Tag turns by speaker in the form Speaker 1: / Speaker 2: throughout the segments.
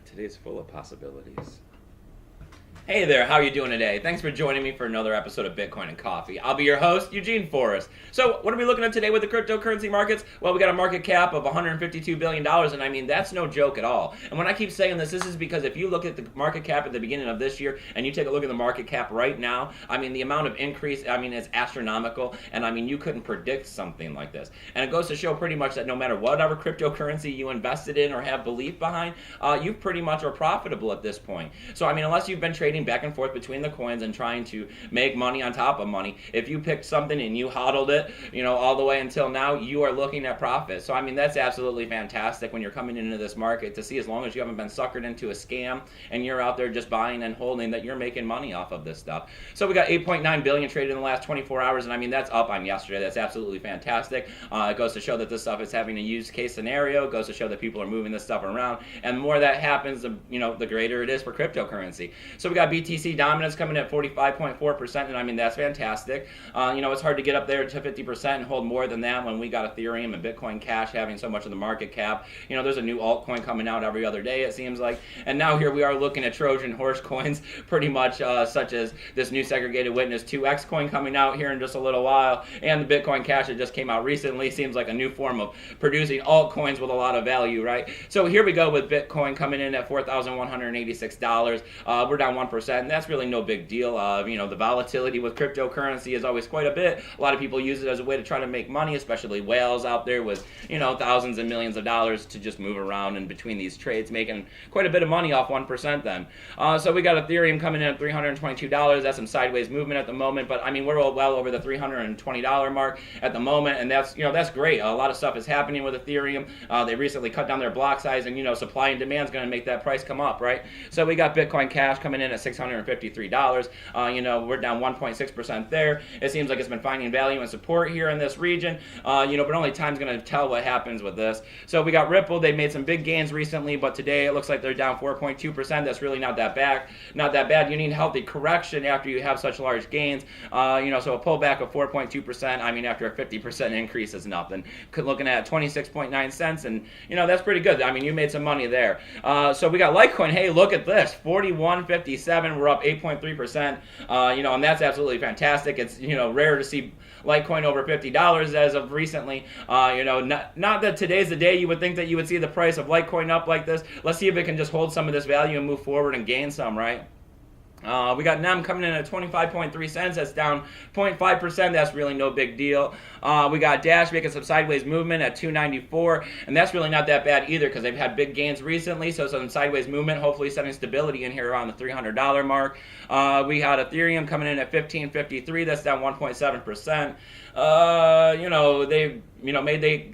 Speaker 1: Today's full of possibilities. Hey there, how are you doing today? Thanks for joining me for another episode of Bitcoin and Coffee. I'll be your host, Eugene Forrest. So, what are we looking at today with the cryptocurrency markets? Well, we got a market cap of $152 billion, and I mean, that's no joke at all. And when I keep saying this is because if you look at the market cap at the beginning of this year, and you take a look at the market cap right now, I mean, the amount of increase, I mean, it's astronomical, and I mean, you couldn't predict something like this. And it goes to show pretty much that no matter whatever cryptocurrency you invested in or have belief behind, you pretty much are profitable at this point. So, I mean, unless you've been trading back and forth between the coins and trying to make money on top of money, if you picked something and you hodled it, all the way until now, you are looking at profit. So I mean, that's absolutely fantastic when you're coming into this market to see, as long as you haven't been suckered into a scam and you're out there just buying and holding, that you're making money off of this stuff. So we got 8.9 billion traded in the last 24 hours, and I mean, that's up on yesterday. That's absolutely fantastic. It goes to show that this stuff is having a use case scenario. It goes to show that people are moving this stuff around, and the more that happens, the greater it is for cryptocurrency. So we got BTC dominance coming at 45.4%, and I mean, that's fantastic. It's hard to get up there to 50% and hold more than that when we got Ethereum and Bitcoin Cash having so much of the market cap. There's a new altcoin coming out every other day, it seems like. And now here we are looking at Trojan horse coins, pretty much such as this new segregated witness 2x coin coming out here in just a little while, and the Bitcoin Cash that just came out recently seems like a new form of producing altcoins with a lot of value, right? So here we go with Bitcoin coming in at $4,186. We're down 1%, and that's really no big deal. The volatility with cryptocurrency is always quite a bit. A lot of people use it as a way to try to make money, especially whales out there with, thousands and millions of dollars to just move around in between these trades, making quite a bit of money off 1% then. So we got Ethereum coming in at $322. That's some sideways movement at the moment, but I mean, we're well over the $320 mark at the moment, and that's great. A lot of stuff is happening with Ethereum. They recently cut down their block size, and supply and demand is going to make that price come up, right? So we got Bitcoin Cash coming in at $653. We're down 1.6% there. It seems like it's been finding value and support here in this region, but only time's going to tell what happens with this. So we got Ripple. They made some big gains recently, but today it looks like they're down 4.2%. That's really not that bad. You need healthy correction after you have such large gains. So a pullback of 4.2%, I mean, after a 50% increase is nothing. Looking at 26.9 cents, and that's pretty good. I mean, you made some money there. So we got Litecoin. Hey, look at this, 41.57. We're up 8.3%. And that's absolutely fantastic. It's rare to see Litecoin over $50 as of recently. Not that today's the day you would think that you would see the price of Litecoin up like this. Let's see if it can just hold some of this value and move forward and gain some, right? We got NEM coming in at 25.3 cents. That's down 0.5%. That's really no big deal. We got Dash making some sideways movement at 294, and that's really not that bad either because they've had big gains recently. So some sideways movement, hopefully setting stability in here around the $300 mark. We got Ethereum coming in at 1553. That's down 1.7%.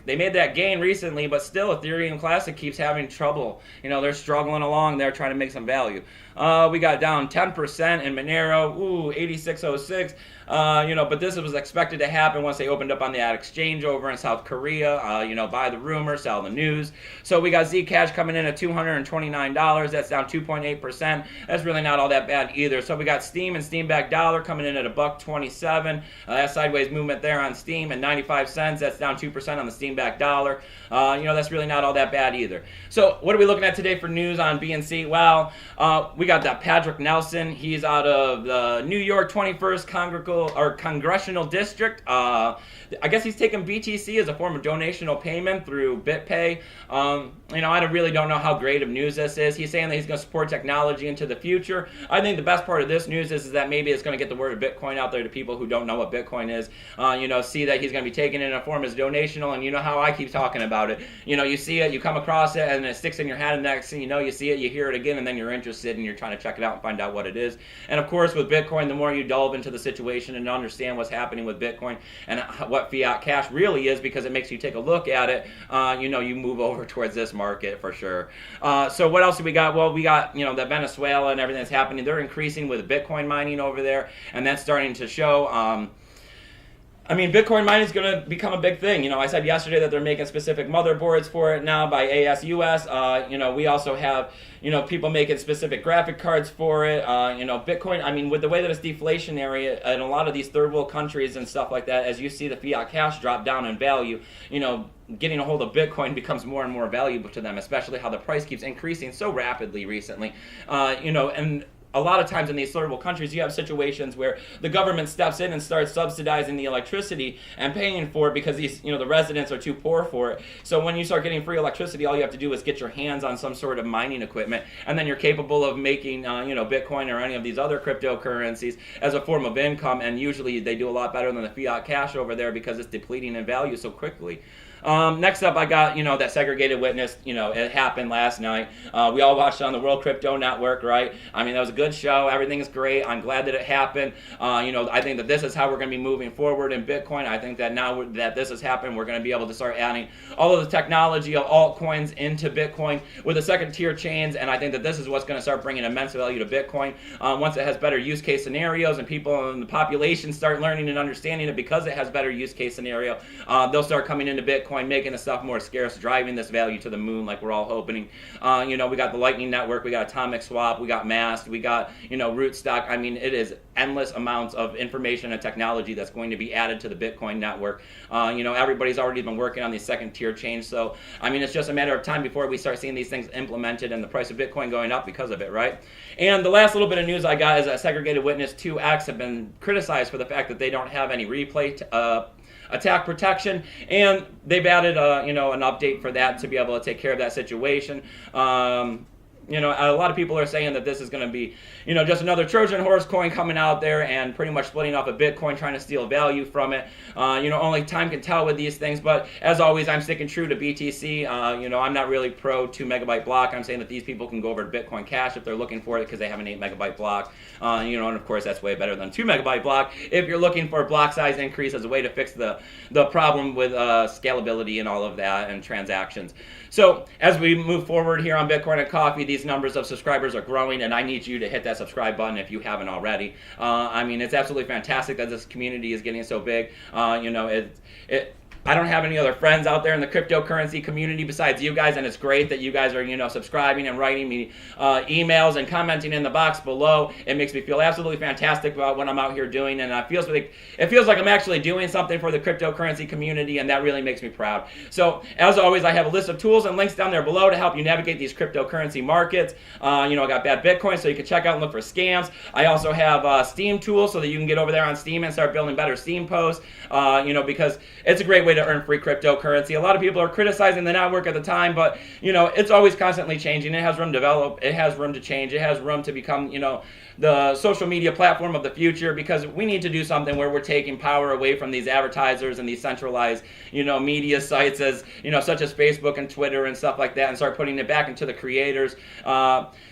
Speaker 1: They made that gain recently, but still Ethereum Classic keeps having trouble. They're struggling along there trying to make some value. We got down 10% in Monero, 8606. But this was expected to happen once they opened up on that exchange over in South Korea. Buy the rumor, sell the news. So we got Zcash coming in at $229. That's down 2.8%. That's really not all that bad either. So we got Steam and Steam backed dollar coming in at $1.27. That sideways movement there on Steam at 95 cents. That's down 2% on the Steam backed dollar. That's really not all that bad either. So what are we looking at today for news on BNC? Well, we got that Patrick Nelson. He's out of the New York 21st Congressional District. I guess he's taking BTC as a form of donational payment through BitPay. I really don't know how great of news this is. He's saying that he's going to support technology into the future. I think the best part of this news is that maybe it's going to get the word of Bitcoin out there to people who don't know what Bitcoin is. See that he's going to be taking it in a form as donational, and how I keep talking about it. You see it, you come across it, and it sticks in your head, and next thing you see it, you hear it again, and then you're interested, and you're trying to check it out and find out what it is. And of course, with Bitcoin, the more you delve into the situation and understand what's happening with Bitcoin and what fiat cash really is, because it makes you take a look at it, you move over towards this market for sure. So what else do we got? Well, we got, the Venezuela and everything that's happening. They're increasing with Bitcoin mining over there, and that's starting to show. Bitcoin mining is going to become a big thing. I said yesterday that they're making specific motherboards for it now by ASUS. We also have, people making specific graphic cards for it. Bitcoin, with the way that it's deflationary in a lot of these third world countries and stuff like that, as you see the fiat cash drop down in value, getting a hold of Bitcoin becomes more and more valuable to them, especially how the price keeps increasing so rapidly recently. And a lot of times in these third world countries, you have situations where the government steps in and starts subsidizing the electricity and paying for it because the residents are too poor for it. So when you start getting free electricity, all you have to do is get your hands on some sort of mining equipment, and then you're capable of making, Bitcoin or any of these other cryptocurrencies as a form of income. And usually they do a lot better than the fiat cash over there because it's depleting in value so quickly. Next up, I got, that segregated witness. It happened last night. We all watched it on the World Crypto Network, right? I mean, that was a good show. Everything is great. I'm glad that it happened. I think that this is how we're going to be moving forward in Bitcoin. I think that now that this has happened, we're going to be able to start adding all of the technology of altcoins into Bitcoin with the second tier chains. And I think that this is what's going to start bringing immense value to Bitcoin. Once it has better use case scenarios and people in the population start learning and understanding it because it has better use case scenario, they'll start coming into Bitcoin, making the stuff more scarce, driving this value to the moon like we're all hoping. We got the Lightning Network, we got Atomic Swap, we got Mast, we got, Rootstock. I mean, it is endless amounts of information and technology that's going to be added to the Bitcoin network. Everybody's already been working on these second tier chains. So, I mean, it's just a matter of time before we start seeing these things implemented and the price of Bitcoin going up because of it, right? And the last little bit of news I got is that Segregated Witness 2X have been criticized for the fact that they don't have any replay attack protection, and they've added an update for that to be able to take care of that situation. A lot of people are saying that this is going to be, just another Trojan horse coin coming out there and pretty much splitting off a Bitcoin, trying to steal value from it. Only time can tell with these things, but as always, I'm sticking true to BTC. I'm not really pro 2 megabyte block. I'm saying that these people can go over to Bitcoin Cash if they're looking for it because they have an 8 megabyte block. And of course, that's way better than 2 megabyte block if you're looking for a block size increase as a way to fix the problem with scalability and all of that and transactions. So as we move forward here on Bitcoin and Coffee, these numbers of subscribers are growing, and I need you to hit that subscribe button if you haven't already. It's absolutely fantastic that this community is getting so big. I don't have any other friends out there in the cryptocurrency community besides you guys, and it's great that you guys are, subscribing and writing me emails and commenting in the box below. It makes me feel absolutely fantastic about what I'm out here doing, and it feels like I'm actually doing something for the cryptocurrency community, and that really makes me proud. So, as always, I have a list of tools and links down there below to help you navigate these cryptocurrency markets. I got Bad Bitcoin, so you can check out and look for scams. I also have Steam tools so that you can get over there on Steam and start building better Steam posts, because it's a great way to earn free cryptocurrency. A lot of people are criticizing the network at the time, but it's always constantly changing. It has room to develop. It has room to change. It has room to become the social media platform of the future, because we need to do something where we're taking power away from these advertisers and these centralized media sites as such as Facebook and Twitter and stuff like that, and start putting it back into the creators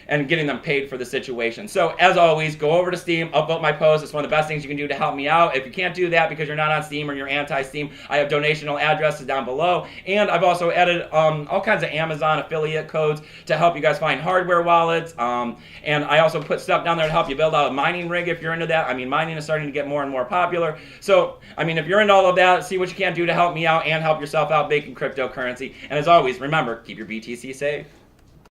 Speaker 1: and getting them paid for the situation. So as always, go over to Steam, upvote my post. It's one of the best things you can do to help me out. If you can't do that because you're not on Steam or you're anti-Steam, I have donational addresses down below, and I've also added all kinds of Amazon affiliate codes to help you guys find hardware wallets, and I also put stuff down there to help you build out a mining rig if you're into that. Mining is starting to get more and more popular. So, if you're into all of that, see what you can do to help me out and help yourself out making cryptocurrency. And as always, remember, keep your BTC safe.